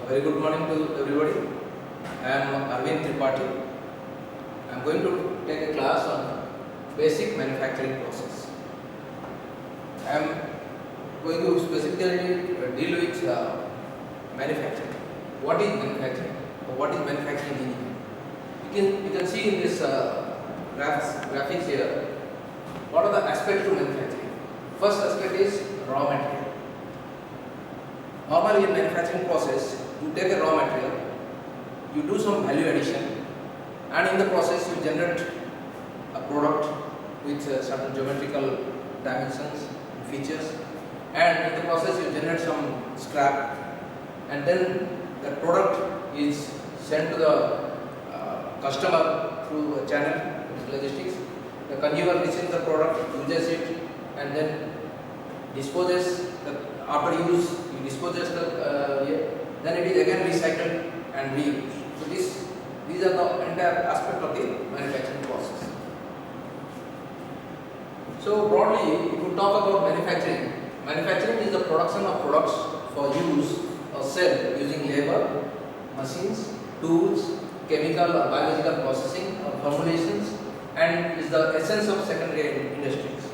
Very good morning to everybody. I am Arvind Tripathi. I am going to take a class on basic manufacturing process. I am going to specifically deal with manufacturing. What is manufacturing? Or what is manufacturing engineering? You can see in this graphics here, what are the aspects to manufacturing. First aspect is raw material. Normally in manufacturing process, you take a raw material, you do some value addition, and in the process you generate a product with certain geometrical dimensions, features, and in the process you generate some scrap, and then the product is sent to the customer through a channel, logistics. The consumer receives the product, uses it, and then disposes. After use, you disposes then it is again recycled and reused. So these are the entire aspect of the manufacturing process. So broadly, if you talk about manufacturing, manufacturing is the production of products for use or sale using labor, machines, tools, chemical or biological processing or formulations, and is the essence of secondary industries.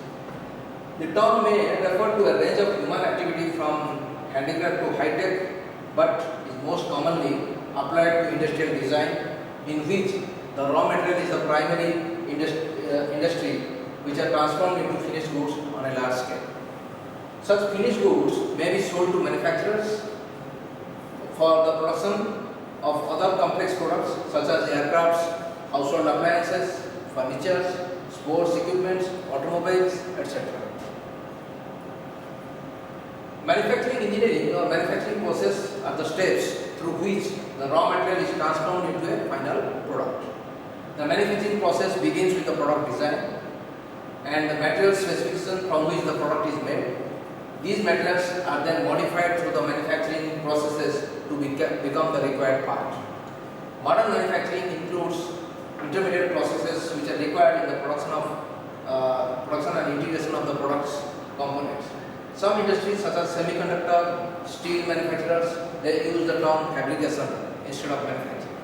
The term may refer to a range of human activity from handicraft to high-tech, but is most commonly applied to industrial design, in which the raw material is the primary industry which are transformed into finished goods on a large scale. Such finished goods may be sold to manufacturers for the production of other complex products such as aircrafts, household appliances, furniture, sports equipment, automobiles, etc. Manufacturing engineering or manufacturing process are the steps through which the raw material is transformed into a final product. The manufacturing process begins with the product design and the material specification from which the product is made. These materials are then modified through the manufacturing processes to become the required part. Modern manufacturing includes intermediate processes which are required in the production and integration of the product's components. Some industries such as semiconductor, steel manufacturers, they use the term fabrication instead of manufacturing.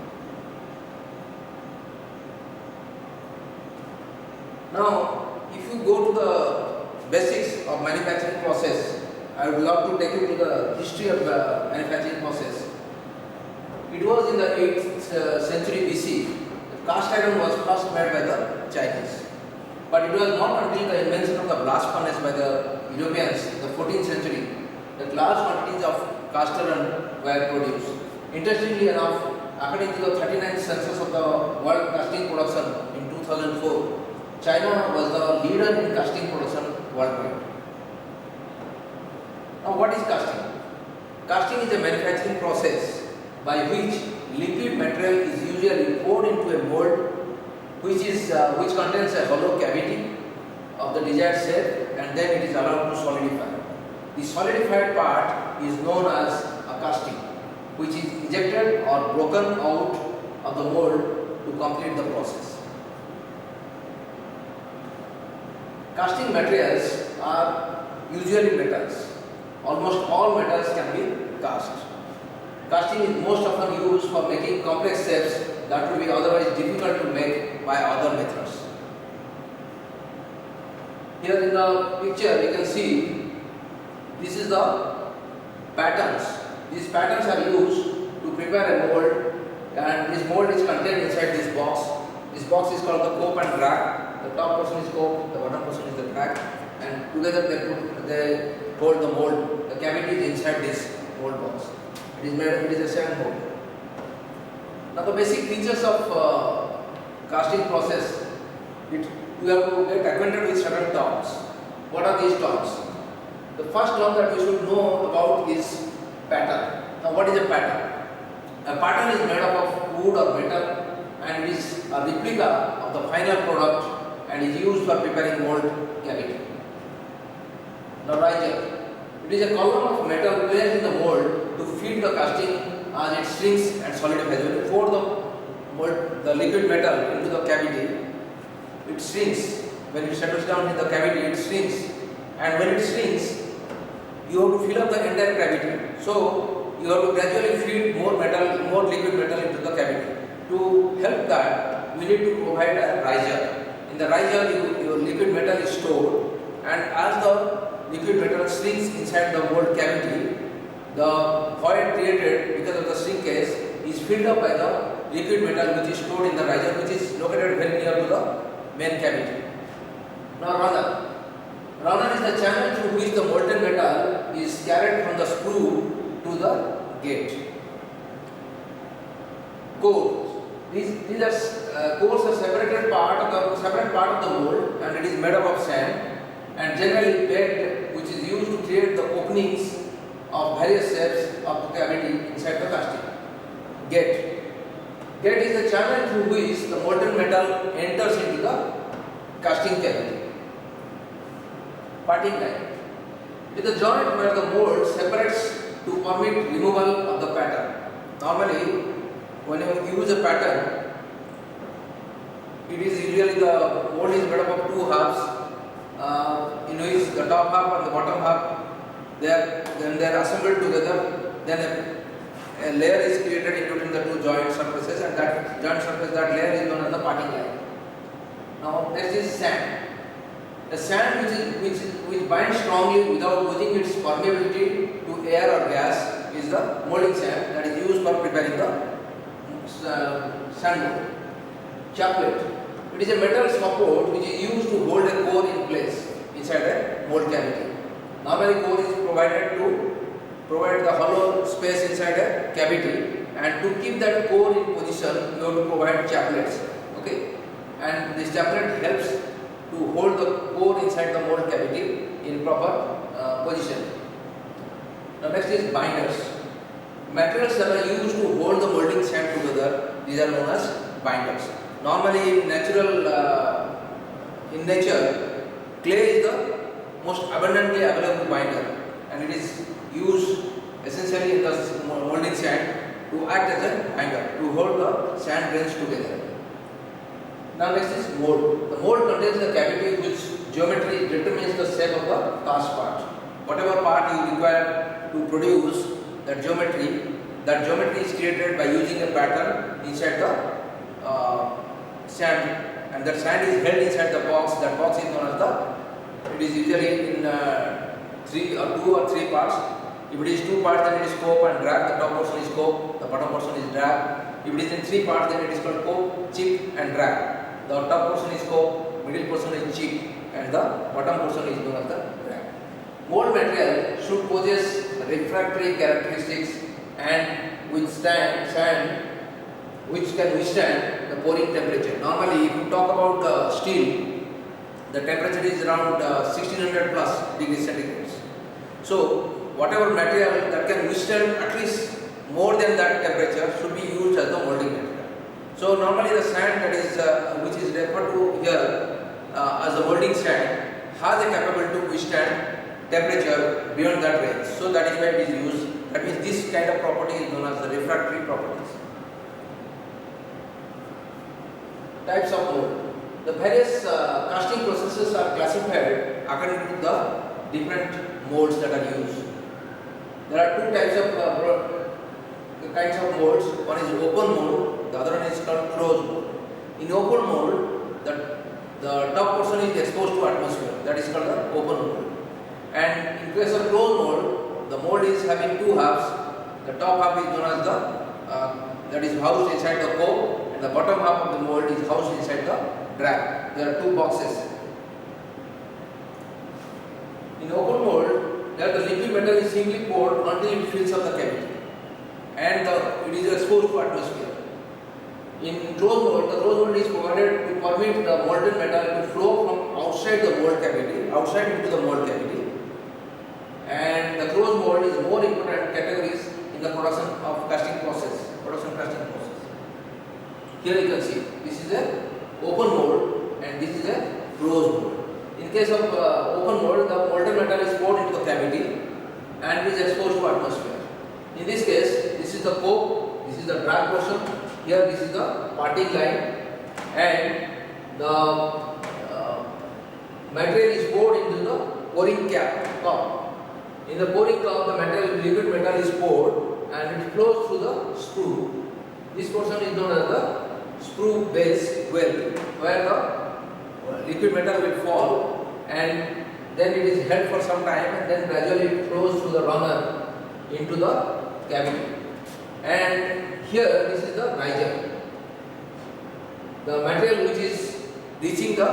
Now, if you go to the basics of manufacturing process, I would love to take you to the history of the manufacturing process. It was in the 8th century BC. The cast iron was first made by the Chinese. But it was not until the invention of the blast furnace by the Europeans in the 14th century that large quantities of cast iron were produced. Interestingly enough, according to the 39th census of the world casting production in 2004, China was the leader in casting production worldwide. Now, what is casting? Casting is a manufacturing process by which liquid material is usually poured into a mold which contains a hollow cavity of the desired shape, and then it is allowed to solidify. The solidified part is known as a casting, which is ejected or broken out of the mold to complete the process. Casting materials are usually metals. Almost all metals can be cast. Casting is most often used for making complex shapes that would be otherwise difficult to make by other methods. Here in the picture you can see this is the patterns. These patterns are used to prepare a mold, and this mold is contained inside this box. This box is called the cope and drag. The top portion is cope, the bottom portion is the drag, and together they hold the mold. The cavity is inside this mold box. It is a sand mold. Now the basic features of casting process, you have to get acquainted with certain terms. What are these terms? The first term that we should know about is pattern. Now what is a pattern? A pattern is made up of wood or metal and it is a replica of the final product and is used for preparing mold cavity. Now riser. It is a column of metal placed in the mold to feed the casting as it shrinks and solidifies. When you pour the liquid metal into the cavity, it shrinks. When it settles down in the cavity, it shrinks, and when it shrinks, you have to fill up the entire cavity. So you have to gradually feed more metal, more liquid metal into the cavity. To help that, we need to provide a riser. In the riser, your liquid metal is stored, and as the liquid metal shrinks inside the mold cavity, the void created because of the shrinkage is filled up by the liquid metal which is stored in the riser, which is located very near to the main cavity. Now runner. Runner is the channel through which the molten metal is carried from the screw to the gate. Core. These are cores are separate part of the mold, and it is made up of sand and generally bed, which is used to create the openings of various shapes of the cavity inside the casting. Gate. Gate is the channel through which the molten metal enters into the casting cavity. Parting line. It is the joint where the mold separates to permit removal of the pattern. Normally, when you use a pattern, it is usually the mold is made up of two halves, in which the top half and the bottom half they are assembled together. Then a layer is created in between the two joint surfaces, and that joint surface, that layer is known as the parting line. Now next is sand. The sand which binds strongly without losing its permeability to air or gas is the molding sand that is used for preparing the sand mold. Chaplet. It is a metal support which is used to hold a core in place inside a mold cavity. Normally, core is provided to provide the hollow space inside a cavity, and to keep that core in position, you have to provide chaplets. Okay, and this chaplet helps to hold the core inside the mold cavity in proper position. Now next is binders. Materials that are used to hold the molding sand together, these are known as binders. Normally in nature, clay is the most abundantly available binder, and it is used essentially in the molding sand to act as a binder, to hold the sand grains together. Now next is mold. The mold contains the cavity whose geometry determines the shape of the cast part. Whatever part you require to produce that geometry is created by using a pattern inside the sand, and that sand is held inside the box. That box is known as it is usually in two or three parts. If it is two parts, then it is scope and drag. The top portion is scope, the bottom portion is drag. If it is in three parts, then it is called scope, chip and drag. The top portion is scope, middle portion is chip, and the bottom portion is known as the drag. Mold material should possess refractory characteristics and which can withstand the pouring temperature. Normally, if you talk about steel, the temperature is around 1600 plus degrees centigrade. So, whatever material that can withstand at least more than that temperature should be used as the molding material. So, normally the sand that is which is referred to here as the molding sand has a capability to withstand temperature beyond that range. So, that is why it is used. That means this kind of property is known as the refractory properties. Types of mold. The various casting processes are classified according to the different molds that are used. There are two types of kinds of molds. One is open mold, the other one is called closed mold. In open mold, the top portion is exposed to atmosphere. That is called the open mold. And in case of closed mold, the mold is having two halves. The top half is known as that is housed inside the core, and the bottom half of the mold is housed inside the drag. There are two boxes. In open mold, there the liquid metal is simply poured until it fills up the cavity, and it is exposed to atmosphere. In closed mold, the closed mold is provided to permit the molten metal to flow from outside the mold cavity, outside into the mold cavity. And the closed mold is more important categories in the production casting process. Here you can see this is a open mold and this is a closed mold. In case of open mold, the molten metal is poured into the cavity and is exposed to atmosphere. In this case, this is the cope, this is the drag portion, here this is the parting line, and the material is poured into the pouring cap top. In the pouring cup, the liquid metal is poured and it flows through the screw. This portion is known as the screw base well, where the liquid metal will fall and then it is held for some time and then gradually it flows through the runner into the cavity. And here this is the riser. The material which is reaching the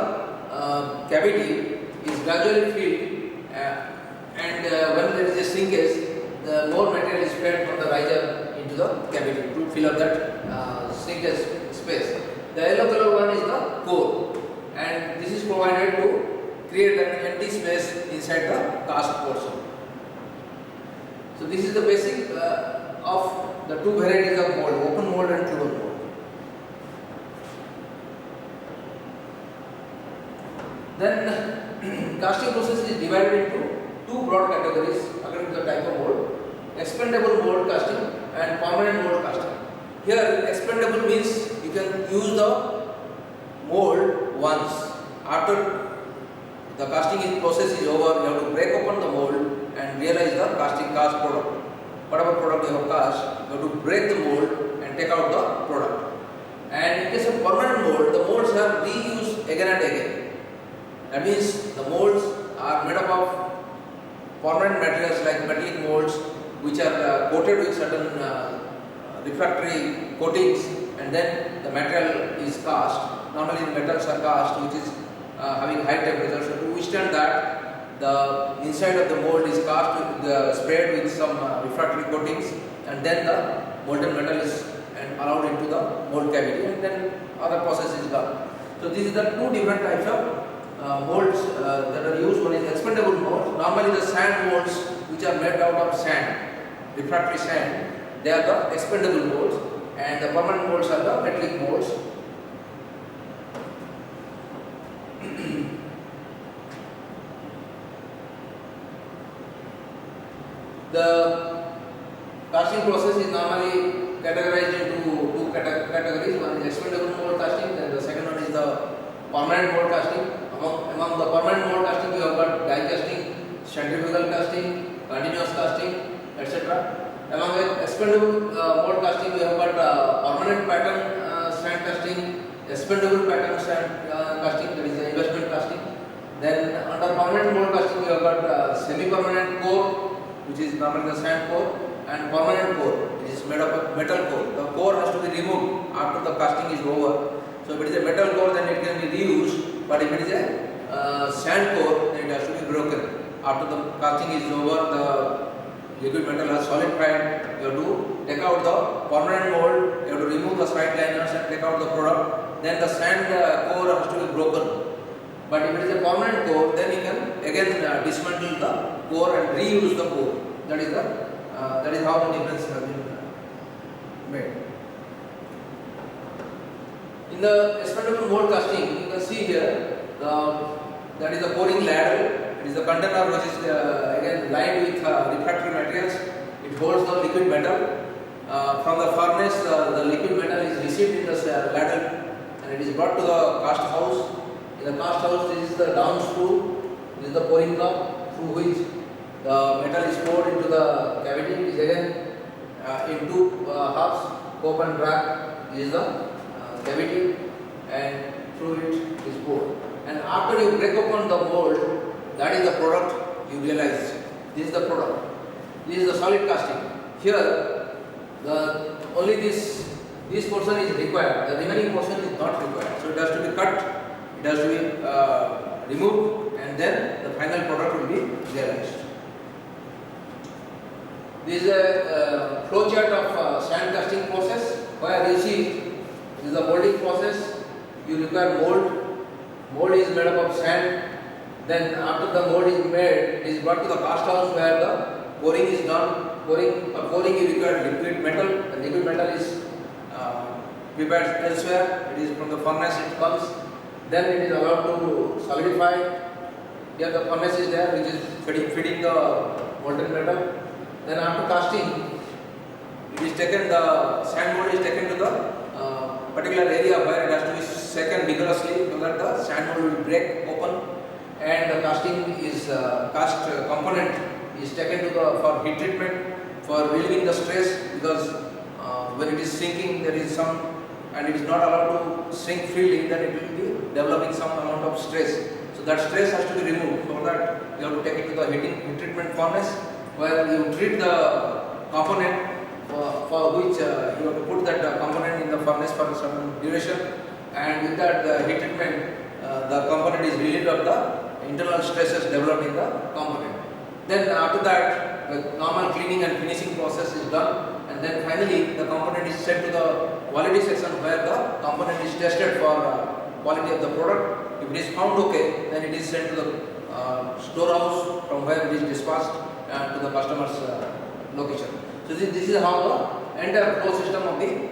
cavity is gradually filled and when there is a shrinkage, the more material is fed from the riser into the cavity to fill up that shrinkage space. The yellow color one is the core, and this is provided to create an empty space inside the cast portion. So this is the basic of the two varieties of mold, open mold and closed mold. Then casting process is divided into two broad categories according to the type of mold: expandable mold casting and permanent mold casting. Here expandable means you can use the mold once. After the casting process is over, you have to break open the mold and realize the cast product. Whatever product you have cast, you have to break the mold and take out the product. And in case of permanent mold, the molds are reused again and again. That means the molds are made up of permanent materials like metallic molds, which are coated with certain refractory coatings, and then the material is cast. Normally the metals are cast, which is having high temperature. So to withstand that, the inside of the mold is cast with sprayed with some refractory coatings, and then the molten metal is allowed into the mold cavity, and then other process is done. So these are the two different types of molds that are used. One is expandable mold. Normally the sand molds, which are made out of sand, refractory sand, they are the expandable molds, and the permanent molds are the metallic molds. The casting process is normally categorized into two categories. One is expandable mold casting, and the second one is the permanent mold casting. Among the permanent mold casting, we have got die casting, centrifugal casting, continuous casting, etc. Among the expandable mold casting, we have got permanent pattern sand casting, expandable pattern sand casting, that is the investment casting. Then under permanent mold casting, we have got semi-permanent core, which is normally the sand core, and permanent core, which is made up of metal core. The core has to be removed after the casting is over. So if it is a metal core, then it can be reused, but if it is a sand core, then it has to be broken. After the casting is over, the liquid metal has solidified, you have to take out the permanent mold, you have to remove the side liners and take out the product. Then the sand core has to be broken. But if it is a permanent core, then you can again dismantle the core and reuse the core. That is how the difference has been made. In the expandable mold casting, you can see here that is the pouring ladle. It is the container which is again lined with refractory materials. It holds the liquid metal. From the furnace, the liquid metal is received in the ladle and it is brought to the cast house. In the cast house, this is the down screw. This is the pouring cup through which the metal is poured into the cavity. It is again in two halves, cope and drag. This is the cavity, and through it is poured. And after you break open the mold, that is the product you realize. This is the product. This is the solid casting. Here, only this portion is required. The remaining portion is not required. So it has to be cut. It has to be removed, and then the final product will be realized. This is a flow chart of sand casting process, where you see this is the molding process. You require mold. Mold is made up of sand. Then after the mold is made, it is brought to the cast house where the pouring is done. For pouring you require liquid metal. The liquid metal is prepared elsewhere. It is from the furnace it comes. Then it is allowed to solidify. Here the furnace is there, which is feeding the molten metal. Then after casting, it is taken, the sand mold is taken to the particular area where it has to be shaken vigorously so that the sand mold will break open, and the casting is cast component is taken to the for heat treatment for relieving the stress, because when it is sinking there is some, and it is not allowed to sink freely, then it will be developing some amount of stress. So that stress has to be removed. For that you have to take it to the heat treatment furnace, where you treat the component for which you have to put that component in the furnace for a certain duration, and with that heat treatment the component is relieved of the internal stresses developed in the component. Then after that the normal cleaning and finishing process is done, and then finally the component is sent to the quality section, where the component is tested for quality of the product. If it is found okay, then it is sent to the storehouse, from where it is dispatched to the customer's location. So this is how the entire flow system of the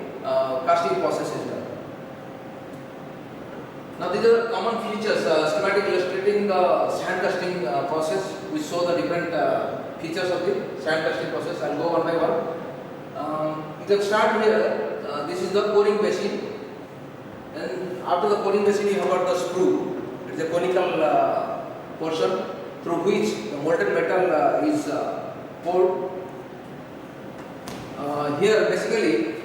casting process is done. Now these are common features, schematic illustrating the sand casting process. We show the different features of the sand casting process. I will go one by one. You can start here. This is the pouring basin. And after the pouring basin, you have got the screw. It is a conical portion through which the molten metal is poured. Here basically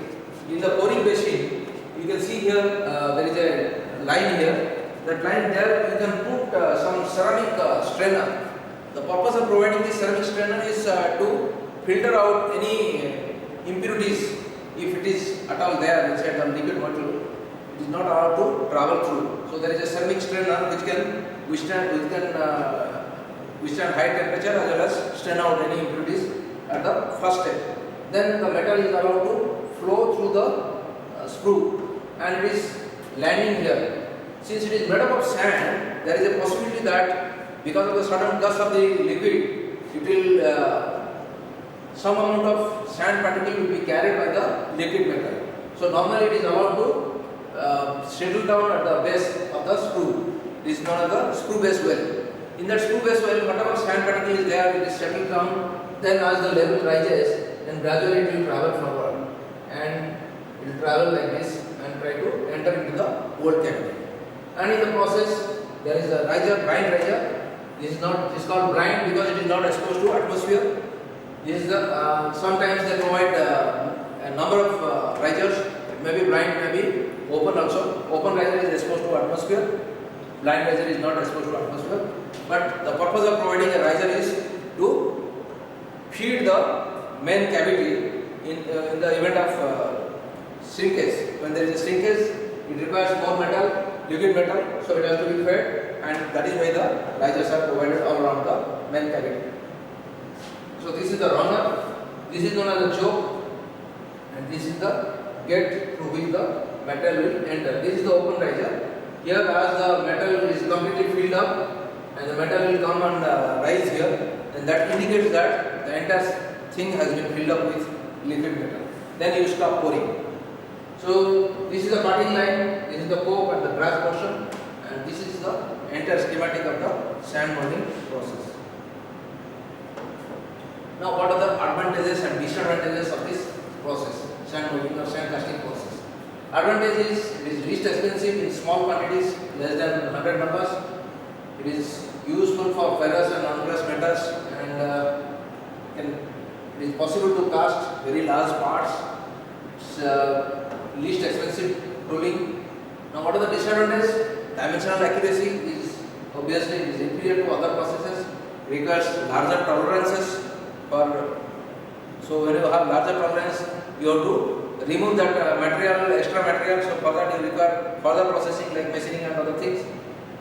in the pouring basin, you can see here there is a line here. That line there you can put some ceramic strainer. The purpose of providing this ceramic strainer is to filter out any impurities, if it is at all there inside the liquid material. It is not allowed to travel through. So there is a ceramic strainer which can withstand high temperature as well as strain out any impurities at the first step. Then the metal is allowed to flow through the screw, and it is landing here. Since it is made up of sand, there is a possibility that because of the sudden gust of the liquid, it will some amount of sand particle will be carried by the liquid metal. So normally it is allowed to settle down at the base of the screw. This is known as the screw base well. In that screw base well, whatever sand particle is there, it is settled down. Then as the level rises, then gradually it will travel forward, and it will travel like this and try to enter into the old cavity. And in the process, there is a riser, brine riser. This is called brine because it is not exposed to atmosphere. This is the sometimes they provide a number of risers. It may be brine, it may be open also. Open riser is exposed to atmosphere. Blind riser is not exposed to atmosphere. But the purpose of providing a riser is to feed the main cavity in the event of shrinkage. When there is a shrinkage, it requires more metal, liquid metal, so it has to be fed, and that is why the risers are provided all around the main cavity. So this is the runner, this is known as a choke, and this is the gate through which the metal will enter. This is the open riser. Here, as the metal is completely filled up and the metal will come and rise here, then that indicates that the entire thing has been filled up with liquid metal. Then you stop pouring. So this is the cutting line, this is the coke and the brass portion, and this is the entire schematic of the sand molding process. Now what are the advantages and disadvantages of this process, sand molding or sand casting process? Advantage is it is least expensive in small quantities, less than 100 numbers. It is useful for ferrous and non-ferrous metals, and it is possible to cast very large parts. It's least expensive tooling. Now what are the disadvantages? Dimensional accuracy is obviously it is inferior to other processes, requires larger tolerances for. So when you have larger tolerance, you have to remove that extra material. So for that you require further processing like machining and other things.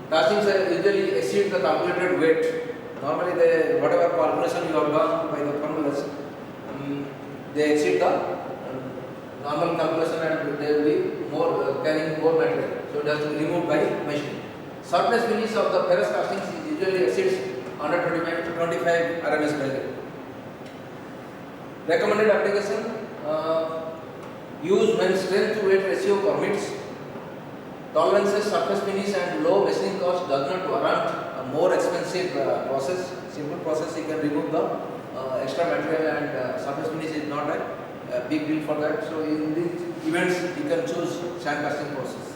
Castings usually exceed the calculated weight. Normally whatever calculation you have done by the formulas, they exceed the normal calculation, and they will be more carrying more material. So it has to be removed by machine. Surface finish of the ferrous castings usually exceeds 125 RMS value. Recommended application: use when strength to weight ratio permits. Tolerances, surface finish and low machining cost does not warrant a more expensive process. Simple process, you can remove the extra material, and surface finish is not a big deal for that. So in these events, you can choose sand casting process.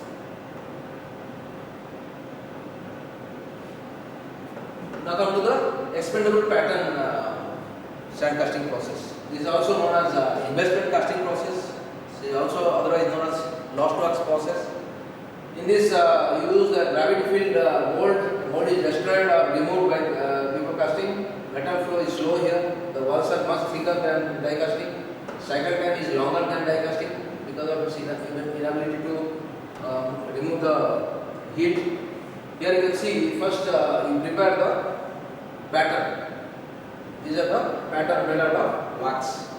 Now come to the expendable pattern sand casting process. This is also known as investment casting process. It is also otherwise known as lost wax process. In this, you use the gravity field mold. The mold is destroyed or removed by paper casting. Metal flow is slow here. The walls are much thicker than die casting. Cycle time is longer than die casting because of its inability to remove the heat. Here you can see first you prepare the pattern. These are the pattern made out of wax,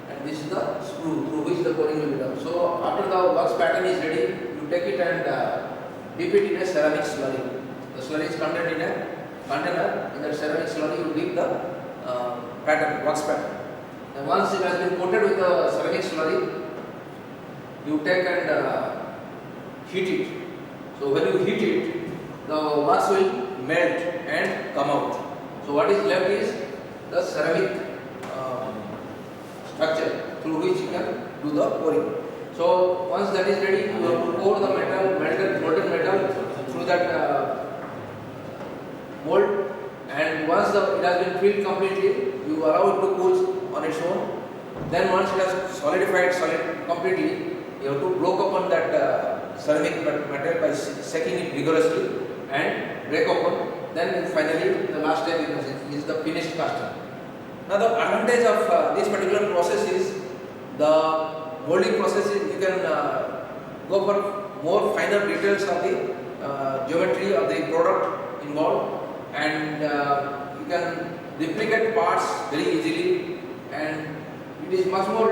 and this is the screw through which the coating will be done. So after the wax pattern is ready, you take it and dip it in a ceramic slurry. The slurry is contained in a container. In that ceramic slurry, you dip the pattern, wax pattern. And once it has been coated with the ceramic slurry, you take and heat it. So when you heat it, the wax will melt and come out. So what is left is the ceramic structure through which you can do the pouring. So once that is ready, you have to pour the metal, molten metal through that mold, and once it has been filled completely, you allow it to cool on its own. Then once it has solidified completely, you have to blow upon that ceramic material by shaking it vigorously and break open. Then finally the last step is the finished casting. Now the advantage of this particular process is the molding process is you can go for more finer details of the geometry of the product involved, and you can replicate parts very easily, and it is much more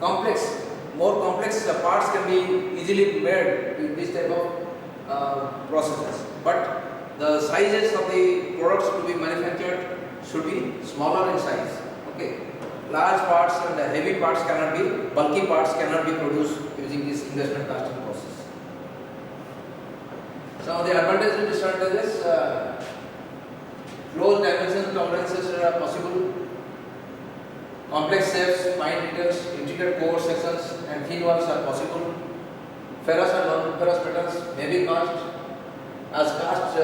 complex. More complex parts can be easily made with this type of processes, but the sizes of the products to be manufactured should be smaller in size. Okay, large parts and heavy parts cannot be, bulky parts cannot be produced using this investment casting process. Some of the advantages and disadvantages: close dimension tolerances are possible. Complex shapes, fine details, intricate core sections and thin walls are possible. Ferrous and non-ferrous metals may be cast. As cast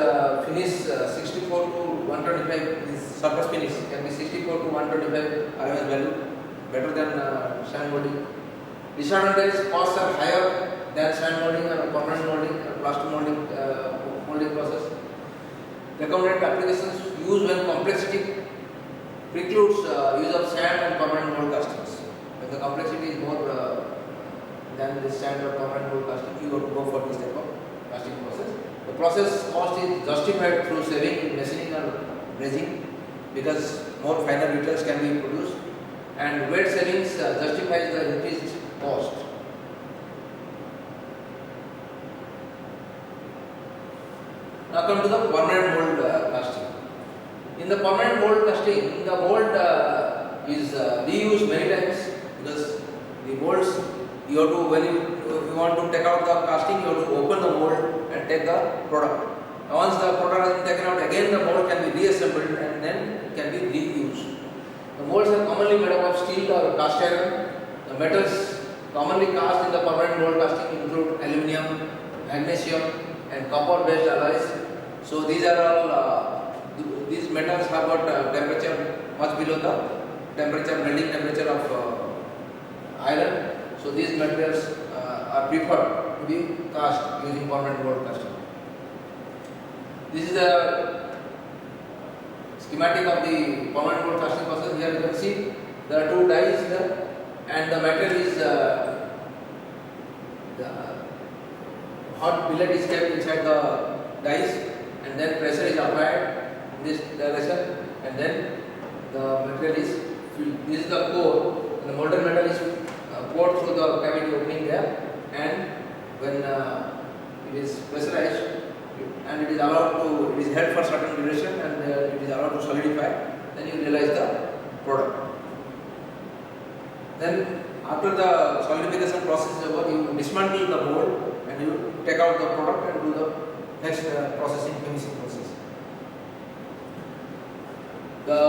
finish 64 to 125 is surface finish can be 64 to 125 RMS value, better than sand molding. Disadvantage: costs are higher than sand molding or permanent molding or plaster molding molding process. Recommended applications used when complexity precludes use of sand and permanent mold castings. When the complexity is more than the sand or permanent mold casting, you have to go for this type of casting process. The process cost is justified through saving in machining or brazing because more finer details can be produced, and weight savings justifies the increased cost. Now come to the permanent mold casting. In the permanent mold casting, the mold is reused many times because the molds you have to, when you want to take out the casting, you have to open the mold and take the product. Now once the product has been taken out, again the mold can be reassembled and then can be reused. The molds are commonly made up of steel or cast iron. The metals commonly cast in the permanent mold casting include aluminium, magnesium and copper based alloys. So these are all these metals have got temperature much below the melting temperature of iron. So these materials are preferred to be cast using permanent mold casting. This is the schematic of the permanent mold casting process. Here you can see there are two dies here, and the material is the hot billet is kept inside the dies, and then pressure is applied in this direction, and then the material is filled. This is the core, and the molten metal is poured through the cavity opening there, and when it is pressurized and it is allowed to, it is held for certain duration and it is allowed to solidify, then you realize the product. Then after the solidification process is over, you dismantle the mold and you take out the product and do the next finishing process. The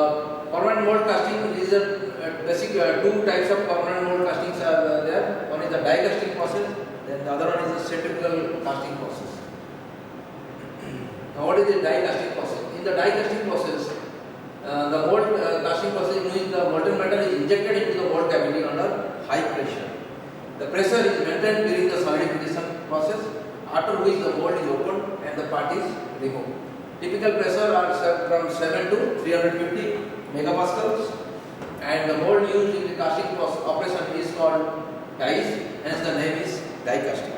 permanent mold casting is a basic two types of permanent mold castings are there. One is the die casting process, then the other one is the centrifugal casting process. Now what is the die casting process? in the die casting process, the mold casting process in which the molten metal is injected into the mold cavity under high pressure. The pressure is maintained during the solidification process, after which the mold is opened and the part is removed. Typical pressure are from 7 to 350 megapascals, and the mold used in the casting operation is called dies, hence the name is die casting.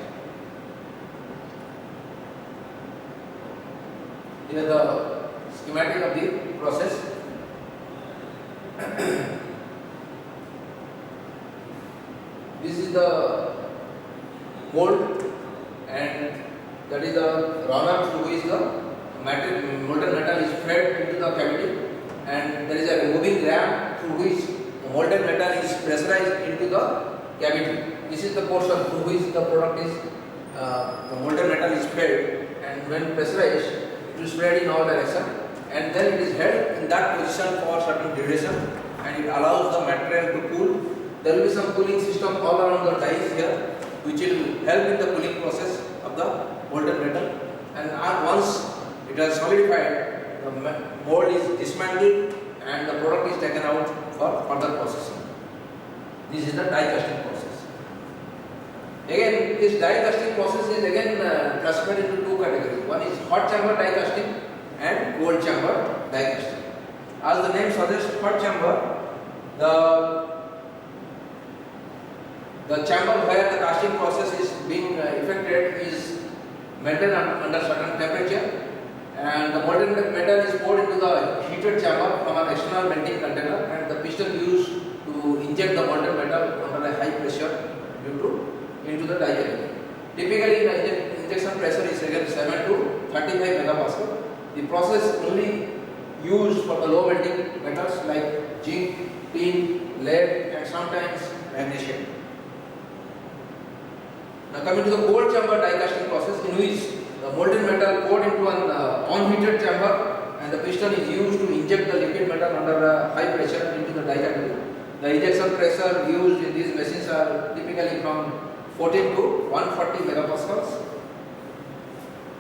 Here the schematic of the process. This is the mold, and that is the runner through which the molten metal is fed into the cavity, and there is a removing ramp through which the molten metal is pressurized into the cavity. This is the portion through which the product is the molten metal is fed, and when pressurized, it will spread in all direction, and then it is held in that position for a certain duration, and it allows the material to cool. There will be some cooling system all around the dies here, which will help in the cooling process of the molten metal. And once it has solidified, the mold is dismantled and the product is taken out for further processing. This is the die casting process. Again, this die casting process is again classified into two categories. One is hot chamber die casting and cold chamber die casting. As the name suggests, hot chamber, the chamber where the casting process is being effected is maintained under certain temperature, and the molten metal is poured into the heated chamber from an external melting container, and the piston used to inject the molten metal under a high pressure into the die cavity. Typically, the injection pressure is again 7 to 35 megapascal. The process only used for the low melting metals like zinc, tin, lead, and sometimes magnesium. Now coming to the cold chamber die casting process, in which the molten metal poured into an unheated chamber, and the piston is used to inject the liquid metal under a high pressure into the die cavity. The injection pressure used in these machines are typically from 14 to 140 megapascals.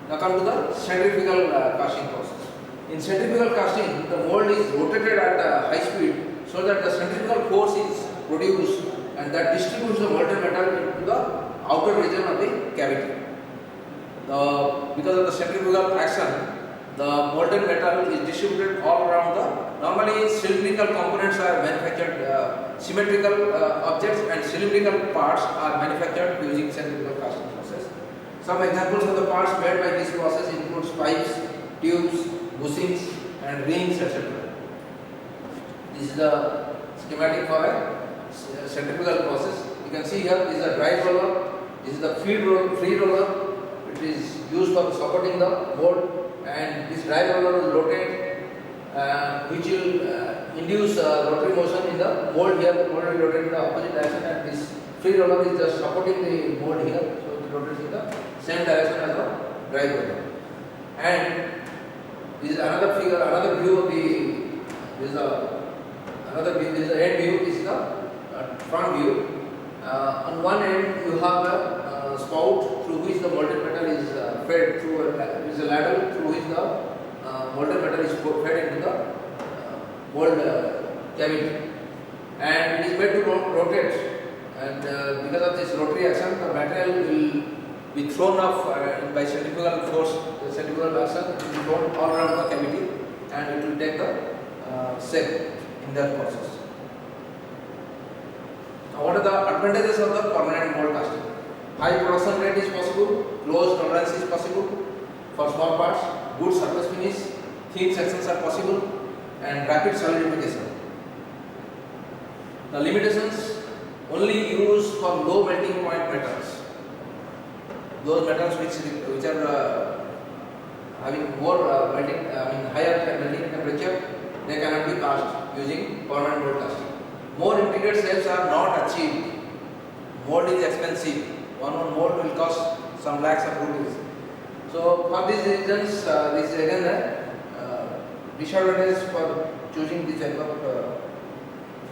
Now come to the centrifugal casting process. In centrifugal casting, the mold is rotated at high speed so that the centrifugal force is produced, and that distributes the molten metal into the outer region of the cavity. Because of the centrifugal action, the molten metal is distributed all around the. Normally, cylindrical components are manufactured, symmetrical objects and cylindrical parts are manufactured using centrifugal casting process. Some examples of the parts made by this process includes pipes, tubes, bushings, and rings, etc. This is the schematic for a centrifugal process. You can see here, this is a drive roller. This is the free roller, which is used for supporting the mold, and this drive roller will rotate, which will induce rotary motion in the mold here. The mold will rotate in the opposite direction, and this free roller is just supporting the mold here, so it rotates in the same direction as the drive roller. And this is another figure, another view of the. This is another view. This is the end view. This is the front view. On one end, you have a spout through which the molten metal is fed through a ladle through which the molten metal is fed into the mold cavity, and it is made to rotate. And because of this rotary action, the material will be thrown off by centrifugal force. The centrifugal action will be thrown all around the cavity, and it will take the shape in that process. Now, what are the advantages of the permanent mold casting? High production rate is possible, close tolerance is possible for small parts, good surface finish, thin sections are possible, and rapid solidification. The limitations: only used for low melting point metals. Those metals which are having more higher melting temperature, they cannot be cast using permanent mold casting. More intricate shapes are not achieved. Mold is expensive. One mold will cost some lakhs of rupees. So for these reasons, this is again a disadvantage for choosing this type of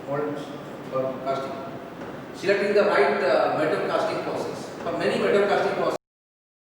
molds for casting. Selecting the right metal casting process. For many metal casting processes,